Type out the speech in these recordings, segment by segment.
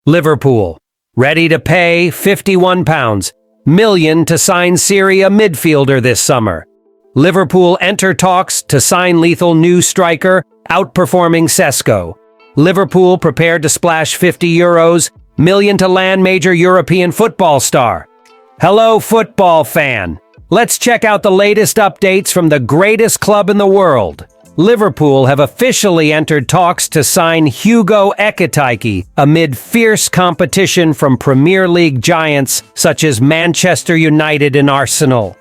Liverpool, ready to pay £51 million to sign Syria midfielder this summer. Liverpool enter talks to sign lethal new striker, outperforming Sesko. Liverpool prepared to splash €50 million to land major European football star. Hello, football fan. Let's check out the latest updates from the greatest club in the world. Liverpool have officially entered talks to sign Hugo Ekitike amid fierce competition from Premier League giants such as Manchester United and Arsenal.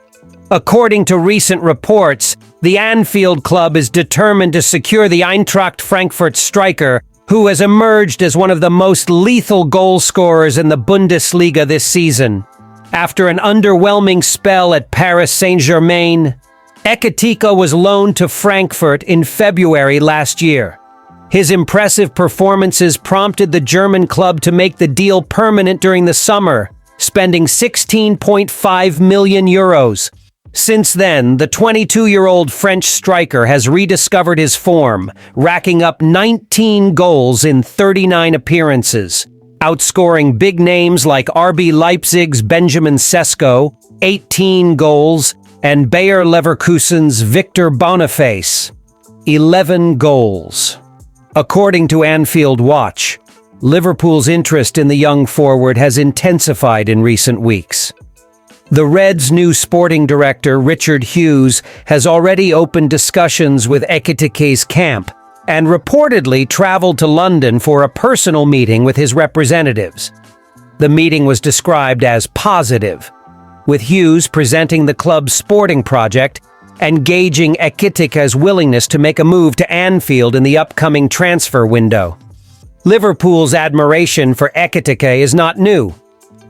According to recent reports, the Anfield club is determined to secure the Eintracht Frankfurt striker, who has emerged as one of the most lethal goal scorers in the Bundesliga this season. After an underwhelming spell at Paris Saint-Germain, Ekitike was loaned to Frankfurt in February last year. His impressive performances prompted the German club to make the deal permanent during the summer, spending €16.5 million. Since then, the 22-year-old French striker has rediscovered his form, racking up 19 goals in 39 appearances, outscoring big names like RB Leipzig's Benjamin Sesko, 18 goals, and Bayer Leverkusen's Victor Boniface, 11 goals. According to Anfield Watch, Liverpool's interest in the young forward has intensified in recent weeks. The Reds' new sporting director, Richard Hughes, has already opened discussions with Ekitike's camp and reportedly traveled to London for a personal meeting with his representatives. The meeting was described as positive, with Hughes presenting the club's sporting project and gauging Ekitike's willingness to make a move to Anfield in the upcoming transfer window. Liverpool's admiration for Ekitike is not new.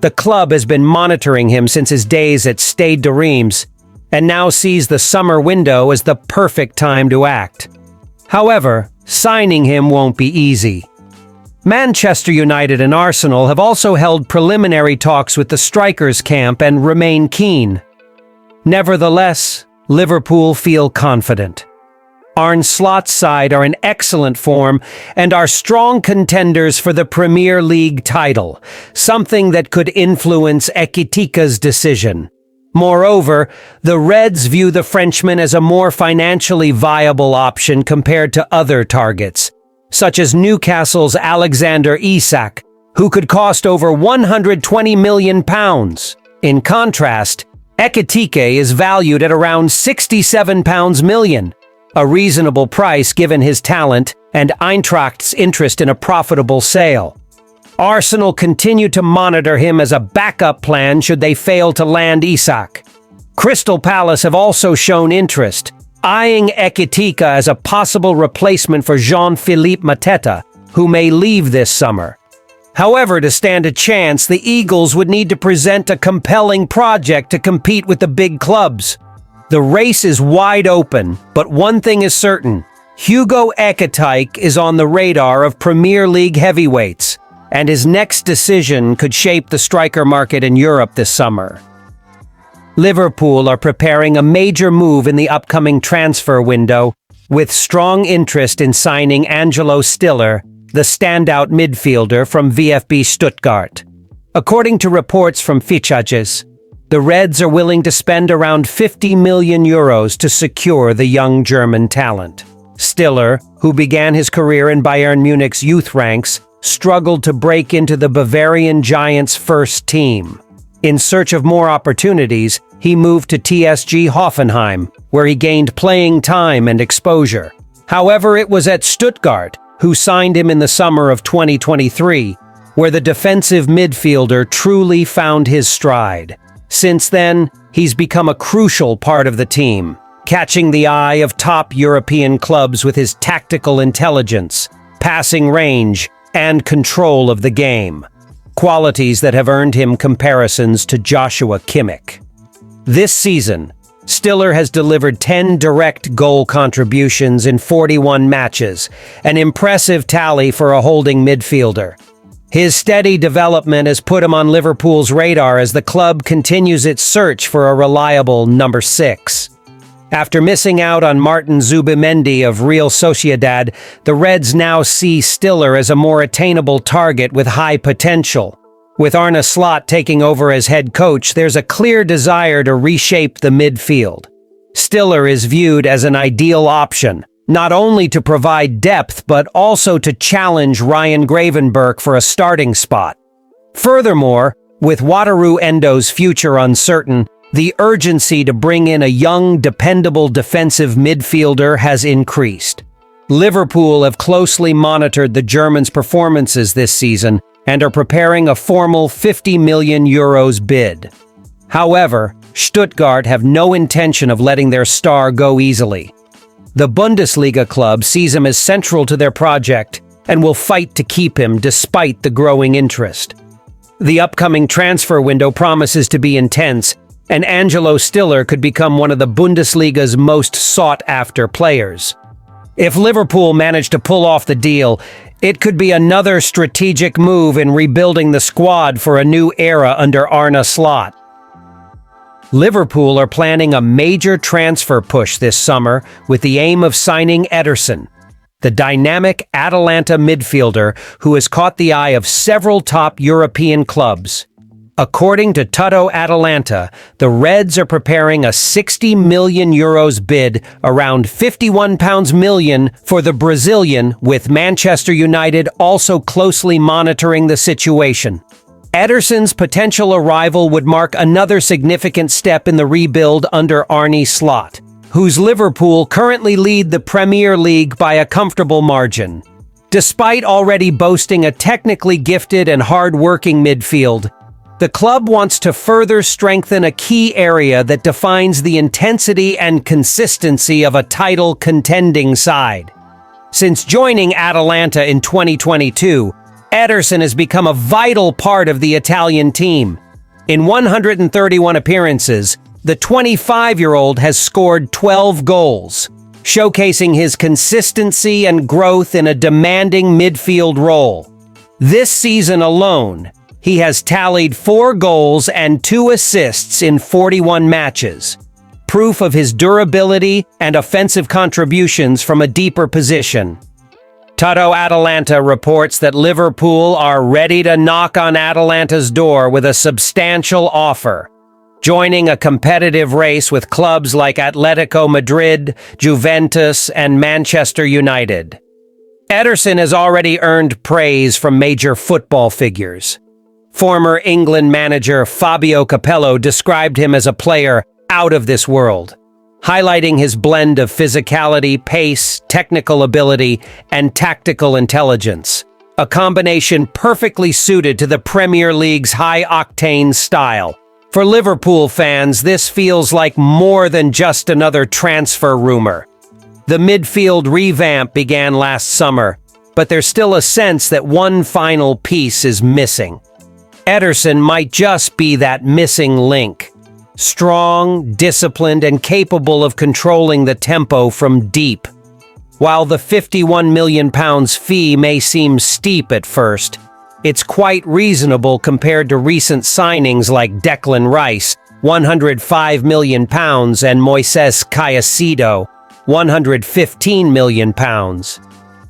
The club has been monitoring him since his days at Stade de Reims, and now sees the summer window as the perfect time to act. However, signing him won't be easy. Manchester United and Arsenal have also held preliminary talks with the strikers' camp and remain keen. Nevertheless, Liverpool feel confident. Arne Slot's side are in excellent form and are strong contenders for the Premier League title, something that could influence Ekitike's decision. Moreover, the Reds view the Frenchman as a more financially viable option compared to other targets, such as Newcastle's Alexander Isak, who could cost over £120 million. In contrast, Ekitike is valued at around £67 million, a reasonable price given his talent and Eintracht's interest in a profitable sale. Arsenal continue to monitor him as a backup plan should they fail to land Isak. Crystal Palace have also shown interest, eyeing Ekitike as a possible replacement for Jean-Philippe Mateta, who may leave this summer. However, to stand a chance, the Eagles would need to present a compelling project to compete with the big clubs. The race is wide open, but one thing is certain: Hugo Ekitike is on the radar of Premier League heavyweights, and his next decision could shape the striker market in Europe this summer. Liverpool are preparing a major move in the upcoming transfer window, with strong interest in signing Angelo Stiller, the standout midfielder from VfB Stuttgart. According to reports from Fichajes, the Reds are willing to spend around €50 million to secure the young German talent. Stiller, who began his career in Bayern Munich's youth ranks, struggled to break into the Bavarian Giants' first team. In search of more opportunities, he moved to TSG Hoffenheim, where he gained playing time and exposure. However, it was at Stuttgart, who signed him in the summer of 2023, where the defensive midfielder truly found his stride. Since then, he's become a crucial part of the team, catching the eye of top European clubs with his tactical intelligence, passing range, and control of the game, qualities that have earned him comparisons to Joshua Kimmich. This season, Stiller has delivered 10 direct goal contributions in 41 matches, an impressive tally for a holding midfielder. His steady development has put him on Liverpool's radar as the club continues its search for a reliable number 6. After missing out on Martin Zubimendi of Real Sociedad, the Reds now see Stiller as a more attainable target with high potential. With Arne Slot taking over as head coach, there's a clear desire to reshape the midfield. Stiller is viewed as an ideal option, not only to provide depth but also to challenge Ryan Gravenberch for a starting spot. Furthermore, with Wataru Endo's future uncertain, the urgency to bring in a young, dependable defensive midfielder has increased. Liverpool have closely monitored the Germans' performances this season and are preparing a formal €50 million bid. However, Stuttgart have no intention of letting their star go easily. The Bundesliga club sees him as central to their project and will fight to keep him despite the growing interest. The upcoming transfer window promises to be intense, and Angelo Stiller could become one of the Bundesliga's most sought-after players. If Liverpool managed to pull off the deal, it could be another strategic move in rebuilding the squad for a new era under Arne Slot. Liverpool are planning a major transfer push this summer with the aim of signing Ederson, the dynamic Atalanta midfielder who has caught the eye of several top European clubs. According to Tutto Atalanta, the Reds are preparing a €60 million bid, around £51 million for the Brazilian, with Manchester United also closely monitoring the situation. Ederson's potential arrival would mark another significant step in the rebuild under Arne Slot, whose Liverpool currently lead the Premier League by a comfortable margin. Despite already boasting a technically gifted and hard-working midfield, the club wants to further strengthen a key area that defines the intensity and consistency of a title-contending side. Since joining Atalanta in 2022, Ederson has become a vital part of the Italian team. In 131 appearances, the 25-year-old has scored 12 goals, showcasing his consistency and growth in a demanding midfield role. This season alone, he has tallied 4 goals and 2 assists in 41 matches, proof of his durability and offensive contributions from a deeper position. Tutto Atalanta reports that Liverpool are ready to knock on Atalanta's door with a substantial offer, joining a competitive race with clubs like Atletico Madrid, Juventus, and Manchester United. Ederson has already earned praise from major football figures. Former England manager Fabio Capello described him as a player out of this world, highlighting his blend of physicality, pace, technical ability, and tactical intelligence, a combination perfectly suited to the Premier League's high-octane style. For Liverpool fans, this feels like more than just another transfer rumor. The midfield revamp began last summer, but there's still a sense that one final piece is missing. Ederson might just be that missing link. Strong, disciplined, and capable of controlling the tempo from deep. While the £51 million fee may seem steep at first, it's quite reasonable compared to recent signings like Declan Rice, £105 million, and Moises Caicedo, £115 million.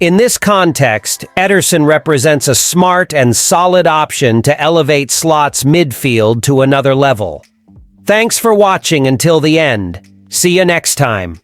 In this context, Ederson represents a smart and solid option to elevate Slot's midfield to another level. Thanks for watching until the end. See you next time.